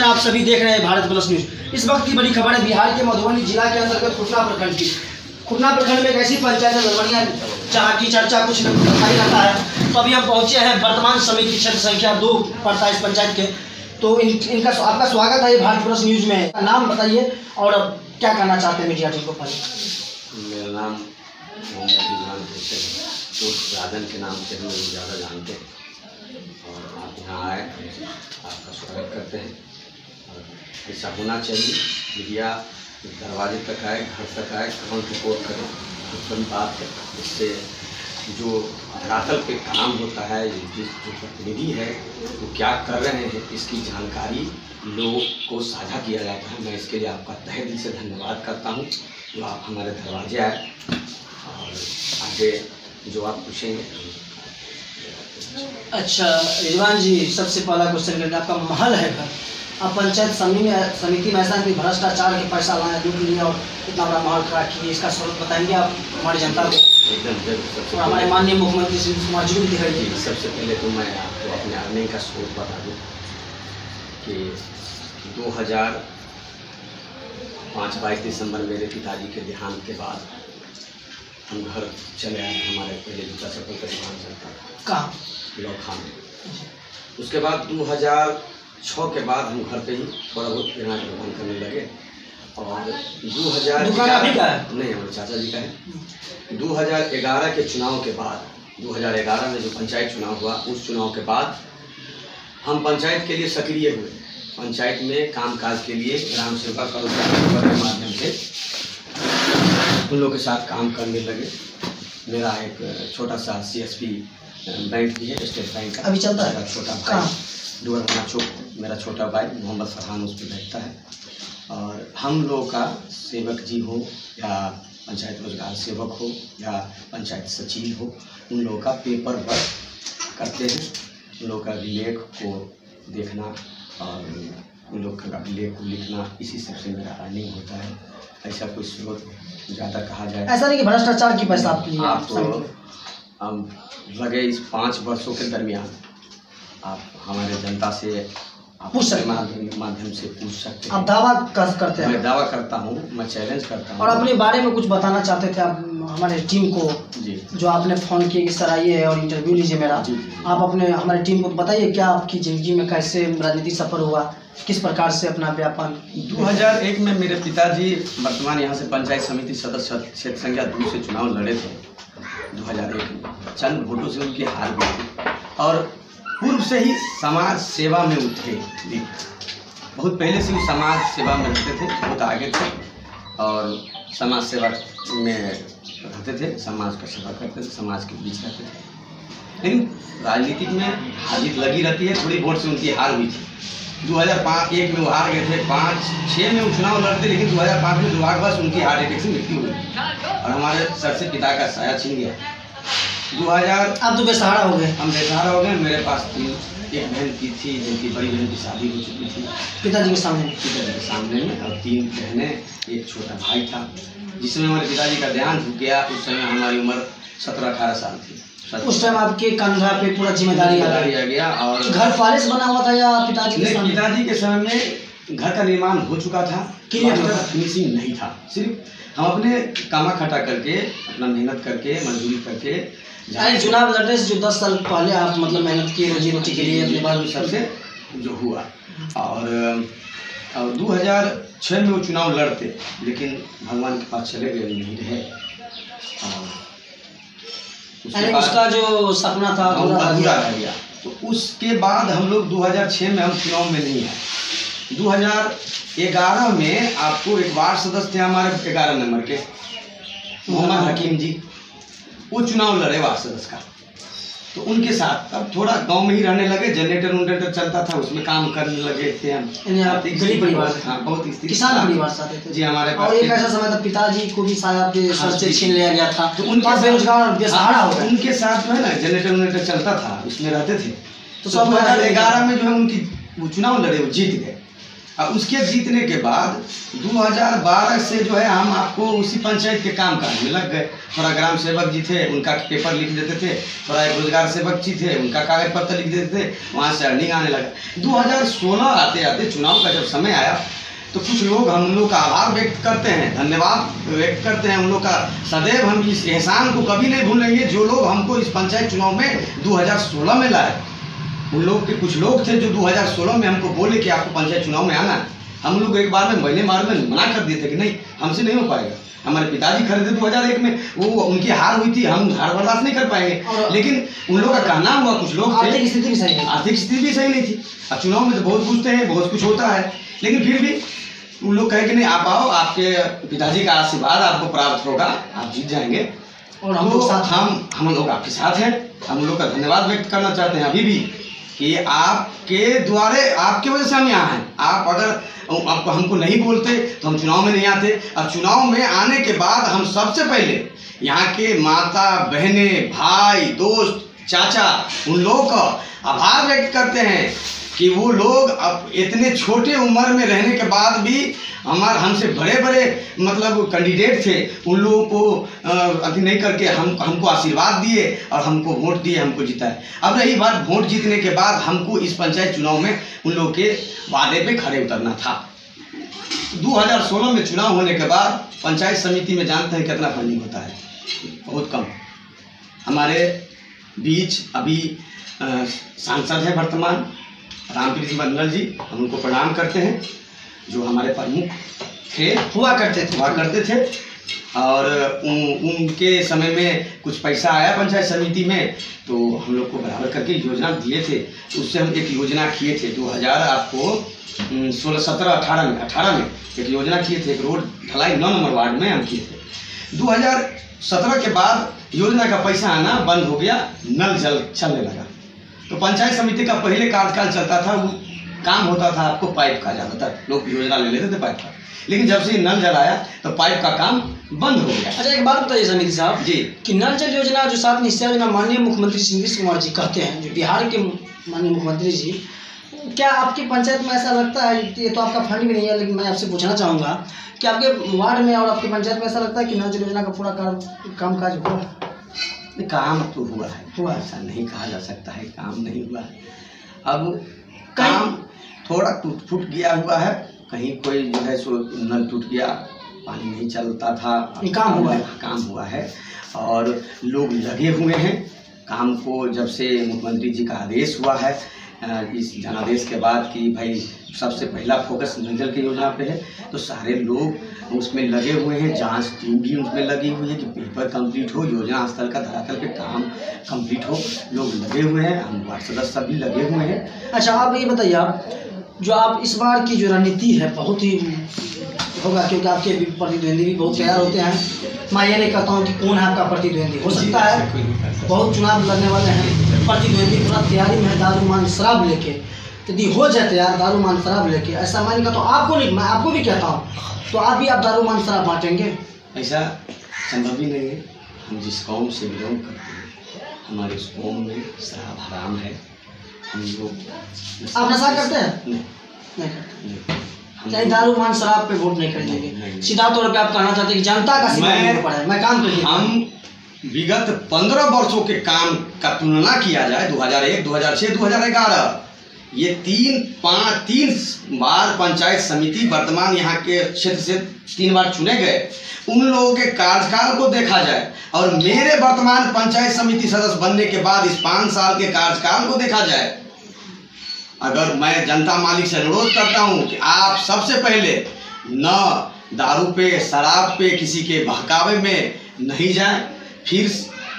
आप सभी देख रहे हैं भारत प्लस न्यूज। इस वक्त की बड़ी खबर है बिहार के मधुबनी जिला के अंतर्गत खुटना प्रखंड की। खुटना प्रखंड में एक ऐसी पंचायत है लड़वड़िया जहाँ की चर्चा कुछ नहीं रहता है। तो अभी हम पहुँचे हैं वर्तमान समिति क्षेत्र संख्या 2 पड़ता है इस पंचायत के। तो इनका आपका स्वागत है भारत प्लस न्यूज में। नाम बताइए और क्या कहना चाहते हैं मीडिया टीम को। मेरा नाम राजन के नाम से लोग ज़्यादा जानते हैं और आप यहाँ आए, आपका स्वागत करते हैं। और ऐसा होना चाहिए, मीडिया दरवाजे तक आए, घर तक आए, ग्राउंड रिपोर्ट करें, उत्तम बात है। इससे जो धरातल पे काम होता है, जो प्रतिनिधि है वो क्या कर रहे हैं, इसकी जानकारी लोगों को साझा किया जाता है। मैं इसके लिए आपका तहे दिल से धन्यवाद करता हूँ जो आप हमारे दरवाजे आए। और आगे जो आप पूछेंगे। अच्छा रिजवान जी, सबसे पहला क्वेश्चन करके आपका महल है घर, आप पंचायत समिति में ऐसा कोई भ्रष्टाचार के पैसा लाए लूट लिया और इतना बड़ा महल खड़ा किए, इसका स्रोत बताएंगे आप हमारी जनता को? एकदम। हमारे माननीय मुख्यमंत्री श्री कुमार जी को भी दिखाइए। सबसे पहले तो मैं आपको अपने अर्निंग का स्रोत बता दूँ कि 2005-22 दिसंबर मेरे पिताजी के देहांत के बाद हम घर चले आए। हमारे पहले जूता चप्पल का दुकान चलता था कहाँ? लौखा में। उसके बाद 2006 के बाद हम घर पे ही थोड़ा बहुत किराना का दुकान करने लगे। और 2011 नहीं, हमारे चाचा जी का है। 2011 के चुनाव के बाद, 2011 में जो पंचायत चुनाव हुआ, उस चुनाव के बाद हम पंचायत के लिए सक्रिय हुए। पंचायत में कामकाज के लिए ग्राम सेवक और के माध्यम से उन लोगों के साथ काम करने लगे। मेरा एक छोटा सा CSP बैंक भी है, स्टेट बैंक का, अभी चलता है। छोटा भाई डूरना चौक, मेरा छोटा भाई मोहम्मद फरहान उस पर बैठता है। और हम लोगों का सेवक जी हो या पंचायत रोजगार सेवक हो या पंचायत सचिव हो, उन लोगों का पेपर वर्क करते हैं। उन लोगों का अभिलेख को देखना और उन लोग का अभिलेख को लिखना, इसी सबसे मेरा अर्निंग होता है। ऐसा कोई स्रोत ज़्यादा कहा जाए, ऐसा नहीं कि भ्रष्टाचार की पैसा आपके लिए आप लगे। इस 5 वर्षों के दरमियान आप हमारे जनता से पूछ सकते हैं, माध्यम से पूछ सकते हैं। आप दावा करते हैं? मैं दावा करता हूँ, मैं चैलेंज करता हूँ। और अपने बारे में कुछ बताना चाहते थे आप हमारे टीम को जी, जो आपने फ़ोन किए कि सर आइए और इंटरव्यू लीजिए मेरा। आप अपने हमारे टीम को बताइए क्या आपकी ज़िंदगी में कैसे राजनीति सफर हुआ, किस प्रकार से अपना व्यापार। 2001 में मेरे पिताजी वर्तमान यहाँ से पंचायत समिति सदस्य क्षेत्र संख्या 2 से चुनाव लड़े थे 2001 में। चंद वोटों से उनकी हार भी थी और पूर्व से ही समाज सेवा में उठे। बहुत पहले से ही समाज सेवा में रहते थे, बहुत आगे थे और समाज सेवा में रहते थे, समाज का सेवा करते थे, समाज के बीच रहते थे। लेकिन राजनीतिक में हार जीत लगी रहती है। थोड़ी वोट से उनकी हार हुई थी। 2001 में वो हार गए थे, 5-6 में वो चुनाव लड़ते, लेकिन 2005 में दुर्भाग्यवश उनकी हार्ट अटैक से मृत्यु हुई और हमारे सर से पिता का साया छीन गया। 2000 आप तो बेसहारा हो गए। हम बेसहारा हो गए। मेरे पास एक बहन की थी, जिनकी बड़ी बहन की शादी हो चुकी थी पिताजी के सामने में, और 3 बहनें, एक छोटा भाई था। जिस समय हमारे पिताजी का देहांत हो गया, उस समय हमारी उम्र 17-18 साल थी। उस टाइम आपके कंधा पे पूरा जिम्मेदारी आ गया। और घर पैलेस बना हुआ था या पिताजी के समय में घर का निर्माण हो चुका था, फिनिशिंग नहीं था। सिर्फ हम अपने कामा खटा करके, अपना मेहनत करके, मजदूरी करके चुनाव लड़ने से जो 10 साल पहले आप मतलब मेहनत की रोजी रोटी के लिए अपने बाल सबसे जो हुआ। और 2006 में वो चुनाव लड़ते, लेकिन भगवान के पास चले गए, नहीं रहे। उसका जो सपना था पूरा रह गया। तो उसके बाद हम लोग 2006 में हम चुनाव में नहीं आए। 2011 में आपको एक वार्ड सदस्य थे हमारे 11 नंबर के मोहम्मद हकीम जी, वो चुनाव लड़े वार्ड सदस्य का। तो उनके साथ अब थोड़ा गांव में ही रहने लगे, जनरेटर चलता था, उसमें काम करने लगे थे हम। गरीब परिवार से? हाँ, बहुत किसान परिवार से आते थे जी हमारे पास। और एक ऐसा समय था पिताजी को भी शायद आपके सर से छीन लिया गया था, तो उनका बेरोजगार बेसहारा हो गया। उनके साथ जो है ना जनरेटर चलता था, उसमें रहते थे। तो 2011 में जो है उनकी वो चुनाव लड़े, वो जीत गए। अब उसके जीतने के बाद 2012 से जो है हम आपको उसी पंचायत के काम काज में लग गए। थोड़ा ग्राम सेवक जी थे, उनका पेपर लिख देते थे, थोड़ा एक रोजगार सेवक जी थे, उनका कागज पत्र लिख देते थे, वहाँ से अर्निंग आने लगा। 2016 आते आते चुनाव का जब समय आया तो कुछ लोग हम लोग का आभार व्यक्त करते हैं, धन्यवाद व्यक्त करते हैं उन लोग का। सदैव हम इस एहसान को कभी नहीं भूलेंगे जो लोग हमको इस पंचायत चुनाव में 2016 में लाए। उन लोग के कुछ लोग थे जो 2016 में हमको बोले कि आपको पंचायत चुनाव में आना है। हम लोग एक बार में महीने मार में मना कर दिए थे कि नहीं, हमसे नहीं हो पाएगा। हमारे पिताजी खड़े थे 2001 में, वो उनकी हार हुई थी, हम हार बर्दाश्त नहीं कर पाएंगे। लेकिन उन लोगों का कहना हुआ, कुछ लोग आर्थिक स्थिति भी सही नहीं, आर्थिक स्थिति भी सही नहीं थी। अब चुनाव में तो बहुत पूछते हैं, बहुत कुछ होता है, लेकिन फिर भी उन लोग कहे कि नहीं आप आओ, आपके पिताजी का आशीर्वाद आपको प्राप्त होगा, आप जीत जाएंगे। और हम लोग आपके साथ हैं। हम लोग का धन्यवाद व्यक्त करना चाहते हैं अभी भी कि आपके द्वारे, आपके वजह से हम यहाँ हैं। आप अगर आपको हमको नहीं बोलते तो हम चुनाव में नहीं आते। और चुनाव में आने के बाद हम सबसे पहले यहाँ के माता बहने, भाई, दोस्त, चाचा, उन लोगों का आभार व्यक्त करते हैं कि वो लोग अब इतने छोटे उम्र में रहने के बाद भी हमसे बड़े बड़े मतलब कैंडिडेट थे, उन लोगों को अति नहीं करके हमको आशीर्वाद दिए और हमको वोट दिए, हमको जिताए। अब रही बात वोट जीतने के बाद हमको इस पंचायत चुनाव में उन लोगों के वादे पे खड़े उतरना था। 2016 में चुनाव होने के बाद पंचायत समिति में जानते हैं कितना फंडिंग होता है, बहुत कम। हमारे बीच अभी सांसद हैं वर्तमान रामप्रीत मंडल जी, हम उनको प्रणाम करते हैं, जो हमारे प्रमुख थे, हुआ करते थे। और उनके समय में कुछ पैसा आया पंचायत समिति में, तो हम लोग को बराबर करके योजना दिए थे। उससे हम एक योजना किए थे 2018 में एक योजना किए थे, एक रोड ढलाई 9 नंबर वार्ड में हम किए थे। 2017 के बाद योजना का पैसा आना बंद हो गया, नल जल चलने लगा। तो पंचायत समिति का पहले कार्यकाल चलता था, वो काम होता था आपको पाइप का, ज़्यादातर लोग योजना ले लेते थे पाइप का। लेकिन जब से नल जल आया तो पाइप का काम बंद हो गया। अच्छा, एक बात बताइए समिति साहब जी, कि नल जल योजना जो 7 निश्चय योजना माननीय मुख्यमंत्री श्री नीतीश कुमार जी कहते हैं, जो बिहार के माननीय मुख्यमंत्री जी, क्या आपकी पंचायत में ऐसा लगता है, ये तो आपका फंड भी नहीं है, लेकिन मैं आपसे पूछना चाहूँगा कि आपके वार्ड में और आपकी पंचायत में ऐसा लगता है कि नल जल योजना का पूरा काम काज हुआ? काम तो हुआ है, ऐसा नहीं कहा जा सकता है काम नहीं हुआ है। अब काम थोड़ा टूट फूट गया हुआ है, कहीं कोई जो है सो नल टूट गया, पानी नहीं चलता था, काम हुआ है और लोग लगे हुए हैं काम को। जब से मुख्यमंत्री जी का आदेश हुआ है, इस जनादेश के बाद कि भाई सबसे पहला फोकस नल जल की योजना पे है, तो सारे लोग उसमें लगे हुए हैं। जांच टीम भी उसमें लगी हुई है कि पेपर कंप्लीट हो, योजना स्थल का धरातल पे काम कंप्लीट हो, लोग लगे हुए हैं, हम वार्ड सदस्य भी लगे हुए हैं। अच्छा, आप ये बताइए, आप जो आप इस बार की जो रणनीति है बहुत ही होगा, क्योंकि आपके प्रतिद्वंदी भी बहुत तैयार होते हैं। मैं ये नहीं कहता हूँ कि कौन है आपका प्रतिद्वंदी, हो सकता है बहुत चुनाव लड़ने वाले हैं, प्रतिद्वंदी पूरा तैयारी में है दारू मान शराब लेके, यदि हो जाए तैयार दारू मान शराब लेके, ऐसा मान का तो आपको नहीं, मैं आपको भी कहता हूँ, तो आप भी आप दारू मान शराब बांटेंगे? ऐसा संभव ही नहीं है। हम जिस कौम से बिलोंग करते हैं, हमारे उस कौम में शराब हराम है। हम लोग आप नशा करते हैं? नहीं करते। चाहे दारू मान शराब पे वोट नहीं खरीदेंगे, सीधा तौर पे आप कहना चाहते हैं कि जनता का मैं काम करिए। हम विगत 15 वर्षों के काम का तुलना किया जाए, 2001, 2006, 2011, ये 3 बार पंचायत समिति वर्तमान यहाँ के क्षेत्र से 3 बार चुने गए, उन लोगों के कार्यकाल को देखा जाए और मेरे वर्तमान पंचायत समिति सदस्य बनने के बाद इस 5 साल के कार्यकाल को देखा जाए, अगर मैं जनता मालिक से अनुरोध करता हूँ कि आप सबसे पहले न दारू पे, शराब पे, किसी के बहकावे में नहीं जाएं, फिर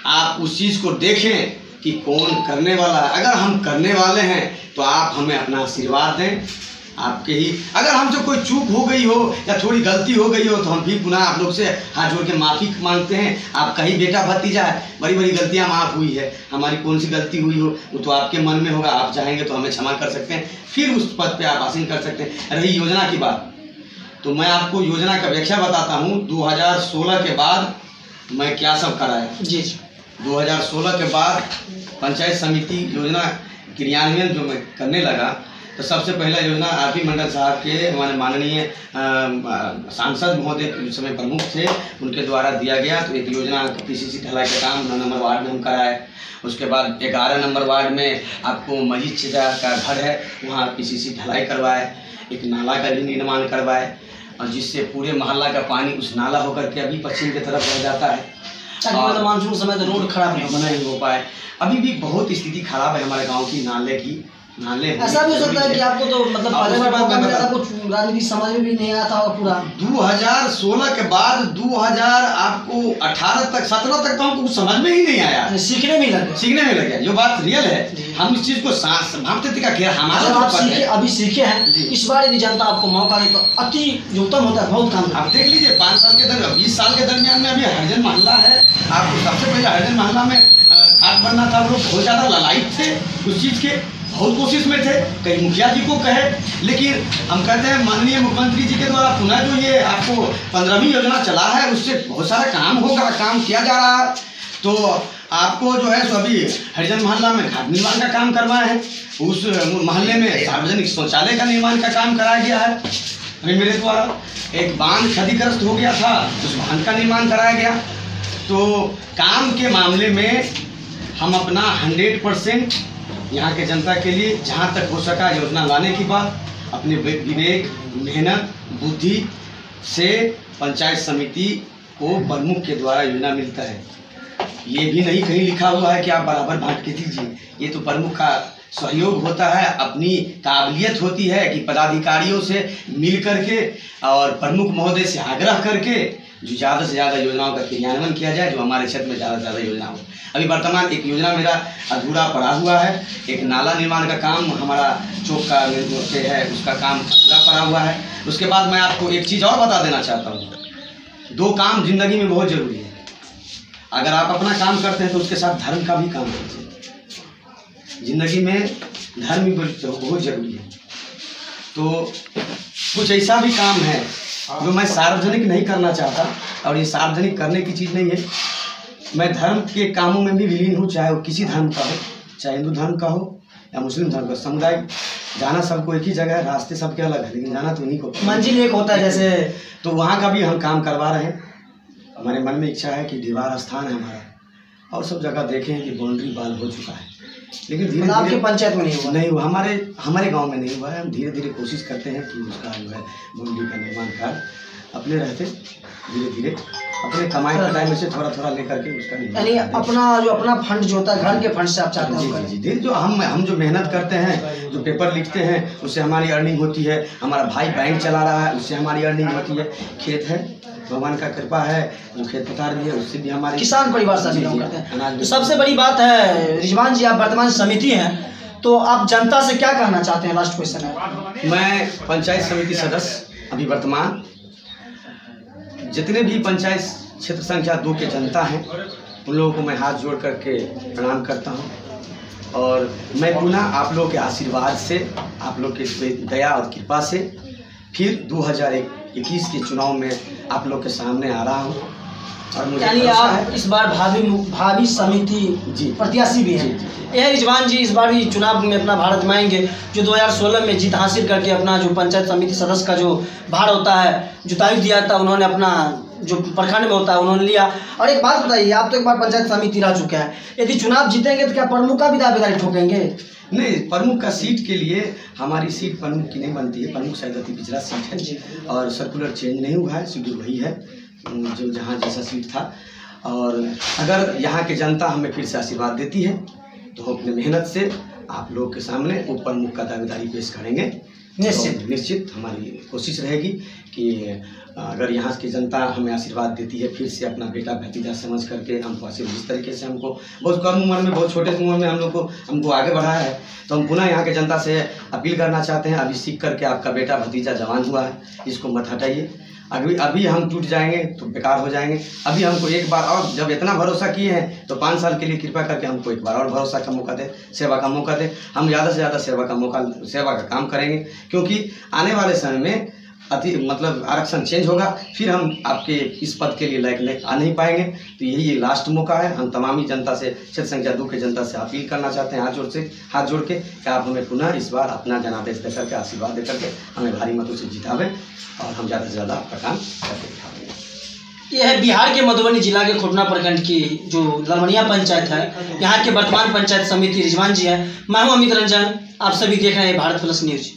आप उस चीज़ को देखें कि कौन करने वाला है। अगर हम करने वाले हैं तो आप हमें अपना आशीर्वाद दें। आपके ही अगर हमसे कोई चूक हो गई हो या थोड़ी गलती हो गई हो तो हम भी पुनः आप लोग से हाथ जोड़ के माफ़ी मांगते हैं। आपका ही बेटा भतीजा है, बड़ी बड़ी गलतियां माफ़ हुई है, हमारी कौन सी गलती हुई हो वो तो आपके मन में होगा, आप चाहेंगे तो हमें क्षमा कर सकते हैं, फिर उस पद पे आप आसीन कर सकते हैं। रही योजना की बात, तो मैं आपको योजना का व्याख्या बताता हूँ। 2016 के बाद मैं क्या सब कराया जी। 2016 के बाद पंचायत समिति योजना क्रियान्वयन जो मैं करने लगा, तो सबसे पहला योजना आरपी मंडल साहब के हमारे माननीय सांसद महोदय उस समय प्रमुख थे, उनके द्वारा दिया गया। तो एक योजना पीसीसी ढलाई का काम 9 नंबर वार्ड में हम कराए। उसके बाद 11 नंबर वार्ड में आपको मजीद चिदा का घर है, वहाँ पीसीसी ढलाई करवाए। एक नाला का भी निर्माण करवाए, और जिससे पूरे मोहल्ला का पानी उस नाला होकर के अभी पश्चिम की तरफ रह जाता है। और मानसून समय तो रोड खराब नहीं हो पाए। अभी भी बहुत स्थिति खराब है हमारे गांव की। नाले ऐसा भी हो सकता है कि आपको तो मतलब पहले बार मौका मिला था, कुछ राजनीति समझ में भी नहीं आया था पूरा। 2016 के बाद 2018 तक 17 तक तो हमको कुछ समझ में ही नहीं आया। सीखने में लगे जो बात रियल है, हम इस चीज को भावते थे कि हमारा अभी सीखे हैं। इस बार यदि जनता आपको मौका दे तो अति उत्तम होता है, बहुत काम। आप देख लीजिए 5 साल के दरमियान 20 साल के दरमियान में अभी हरिजन मोहल्ला है। आपको सबसे पहले हरिजन मोहल्ला में घाट बनना था, लोग बहुत ज़्यादा ललायित थे उस चीज़ के, बहुत कोशिश में थे। कई मुखिया जी को कहे, लेकिन हम कहते हैं माननीय मुख्यमंत्री जी के द्वारा पुनः जो ये आपको 15वीं योजना चला है, उससे बहुत सारा काम होगा, काम किया जा रहा है। तो आपको जो है सो अभी हरिजन मोहल्ला में घाट निर्माण का काम करवाया है। उस मोहल्ले में सार्वजनिक शौचालय का निर्माण का काम कराया गया है अभी मेरे द्वारा। एक बांध क्षतिग्रस्त हो गया था, उस बांध का निर्माण कराया गया। तो काम के मामले में हम अपना 100% यहाँ के जनता के लिए जहाँ तक हो सका योजना लाने के बाद अपने विवेक, मेहनत, बुद्धि से पंचायत समिति को प्रमुख के द्वारा योजना मिलता है। ये भी नहीं कहीं लिखा हुआ है कि आप बराबर बांट के दीजिए। ये तो प्रमुख का सहयोग होता है, अपनी काबिलियत होती है कि पदाधिकारियों से मिल करके और प्रमुख महोदय से आग्रह करके जो ज़्यादा से ज़्यादा योजनाओं का क्रियान्वयन किया जाए, जो हमारे क्षेत्र में ज़्यादा से ज़्यादा योजना हो। अभी वर्तमान एक योजना मेरा अधूरा पड़ा हुआ है, एक नाला निर्माण का काम हमारा चौक का से है, उसका काम अधूरा पड़ा हुआ है। उसके बाद मैं आपको एक चीज़ और बता देना चाहता हूँ, 2 काम जिंदगी में बहुत ज़रूरी है। अगर आप अपना काम करते हैं तो उसके साथ धर्म का भी काम कीजिए। जिंदगी में धर्म भी बहुत ज़रूरी है। तो कुछ ऐसा भी काम है जो मैं सार्वजनिक नहीं करना चाहता, और ये सार्वजनिक करने की चीज़ नहीं है। मैं धर्म के कामों में भी विलीन हूँ, चाहे वो किसी धर्म का हो, चाहे हिंदू धर्म का हो या मुस्लिम धर्म का। समुदाय जाना सबको एक ही जगह है, रास्ते सबके अलग है, लेकिन जाना तो उन्हीं को, मंजिल एक होता है जैसे। तो वहाँ का भी हम काम करवा रहे हैं। हमारे मन में इच्छा है कि दीवार स्थान है हमारा, और सब जगह देखें कि बाउंड्री वाल हो चुका है, लेकिन धीरे आपके पंचायत में नहीं हुआ, हमारे गांव में नहीं हुआ है। हम धीरे धीरे कोशिश करते हैं कि उसका जो है बाउंड्री का निर्माण कार्य अपने रहते धीरे धीरे अपने कमाई कटाई में से थोड़ा थोड़ा लेकर के उसका निर्माण, यानी अपना फंड जो होता है घर के फंड से आप चाहते हैं। जी धीरे जो हम जो मेहनत करते हैं, जो पेपर लिखते हैं, उससे हमारी अर्निंग होती है। हमारा भाई बैंक चला रहा है, उससे हमारी अर्निंग होती है। खेत है, भगवान का कृपा है, जो खेत पथार भी है, उससे भी हमारे किसान परिवार से बिलोंग करते हैं। तो सबसे बड़ी बात है रिजवान जी, आप वर्तमान समिति हैं, तो आप जनता से क्या कहना चाहते हैं? लास्ट क्वेश्चन है। मैं पंचायत समिति सदस्य अभी वर्तमान जितने भी पंचायत क्षेत्र संख्या 2 के जनता हैं, उन लोगों को मैं हाथ जोड़ करके प्रणाम करता हूं। और मैं पुनः आप लोगों के आशीर्वाद से, आप लोग के दया और कृपा से फिर 2021 के चुनाव में आप लोग के सामने आ रहा हूँ। और मुझे यानी आप इस बार भावी समिति प्रत्याशी भी हैं। यह रिजवान जी इस बार भी चुनाव में अपना भार आजमाएंगे, जो 2016 में जीत हासिल करके अपना जो पंचायत समिति सदस्य का जो भार होता है, जो दायित्व दिया था, उन्होंने अपना जो प्रखंड में होता है उन्होंने लिया। और एक बात बताइए, आप तो एक बार पंचायत समिति रह चुके हैं, यदि चुनाव जीतेंगे तो क्या प्रमुख का भी दावेदारी ठोकेंगे? नहीं, प्रमुख का सीट के लिए हमारी सीट प्रमुख की नहीं बनती है। प्रमुख शायद अति पिछड़ा सीट है और सर्कुलर चेंज नहीं हुआ है, शेड्यूल वही है जो जहाँ जैसा सीट था। और अगर यहाँ के जनता हमें फिर से आशीर्वाद देती है तो हम अपने मेहनत से आप लोग के सामने वो प्रमुख का दावेदारी पेश करेंगे। निश्चित हमारी कोशिश रहेगी कि अगर यहाँ की जनता हमें आशीर्वाद देती है, फिर से अपना बेटा भतीजा समझ करके हमको आशीर्वाद, जिस तरीके से हमको बहुत कम उम्र में, बहुत छोटे उम्र में हमको आगे बढ़ाया है, तो हम पुनः यहाँ के जनता से अपील करना चाहते हैं। अभी सीख करके आपका बेटा भतीजा जवान हुआ है, इसको मत हटाइए। अभी हम टूट जाएंगे तो बेकार हो जाएंगे। अभी हमको एक बार और, जब इतना भरोसा किए हैं तो 5 साल के लिए कृपा करके हमको एक बार और भरोसा का मौका दे, सेवा का मौका दे। हम ज़्यादा से ज़्यादा सेवा का काम करेंगे, क्योंकि आने वाले समय में मतलब आरक्षण चेंज होगा, फिर हम आपके इस पद के लिए लायक आ नहीं पाएंगे। तो यही ये लास्ट मौका है। हम तमामी जनता से, क्षेत्र संख्या 2 के जनता से अपील करना चाहते हैं हाथ जोड़ के कि आप हमें पुनः इस बार अपना जनादेश दे करके, आशीर्वाद दे करके हमें भारी मतों से जितावें और हम ज़्यादा से ज़्यादा आपका काम करके दिखाएंगे। यह है बिहार के मधुबनी जिला के खुटना प्रखंड की जो ललमनिया पंचायत है, यहाँ के वर्तमान पंचायत समिति रिजवान जी है। मैं हूँ अमित रंजन, आप सभी देख रहे हैं भारत प्लस न्यूज।